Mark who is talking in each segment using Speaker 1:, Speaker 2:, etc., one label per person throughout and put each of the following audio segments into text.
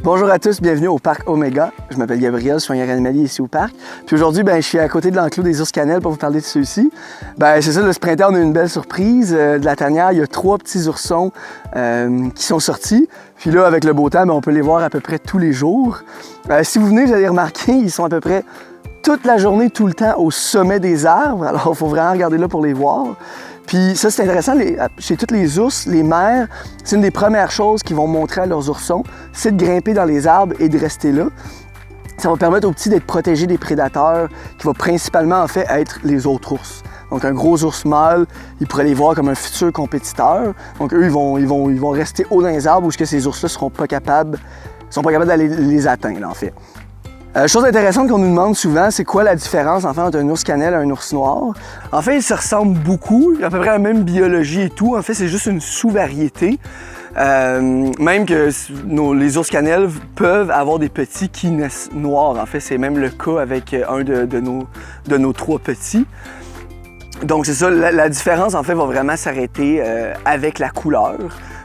Speaker 1: Bonjour à tous, bienvenue au Parc Omega. Je m'appelle Gabriel, je suis un animalier ici au parc. Puis aujourd'hui, je suis à côté de l'enclos des ours cannelle pour vous parler de ceux-ci. C'est ça, ce printemps, on a eu une belle surprise. De la tanière, il y a 3 petits oursons qui sont sortis. Puis là, avec le beau temps, on peut les voir à peu près tous les jours. Si vous venez, vous allez remarquer, ils sont à peu près toute la journée, tout le temps, au sommet des arbres. Alors, il faut vraiment regarder là pour les voir. Puis ça, c'est intéressant, chez tous les ours, les mères, c'est une des premières choses qu'ils vont montrer à leurs oursons, c'est de grimper dans les arbres et de rester là. Ça va permettre aux petits d'être protégés des prédateurs, qui vont principalement, en fait, être les autres ours. Donc, un gros ours mâle, ils pourraient les voir comme un futur compétiteur. Donc, eux, ils vont rester haut dans les arbres où ces ours-là ne sont pas capables d'aller les atteindre, en fait. Chose intéressante qu'on nous demande souvent, c'est quoi la différence en fait, entre un ours cannelle et un ours noir? En fait, ils se ressemblent beaucoup, ils ont à peu près la même biologie et tout. En fait, c'est juste une sous-variété. Même que les ours cannelles peuvent avoir des petits qui naissent noirs. En fait, c'est même le cas avec un de nos 3 petits. Donc, c'est ça, la différence, en fait, va vraiment s'arrêter avec la couleur.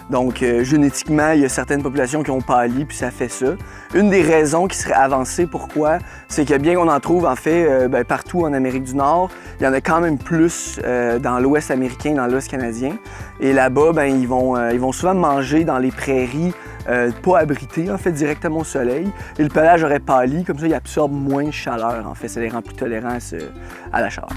Speaker 1: Donc, génétiquement, il y a certaines populations qui ont pâli, puis ça fait ça. Une des raisons qui serait avancée, pourquoi, c'est que bien qu'on en trouve, en fait, partout en Amérique du Nord, il y en a quand même plus dans l'Ouest américain, dans l'Ouest canadien. Et là-bas, ils vont souvent manger dans les prairies pas abritées, en fait, directement au soleil. Et le pelage aurait pâli, comme ça, il absorbe moins de chaleur, en fait. Ça les rend plus tolérants à la chaleur.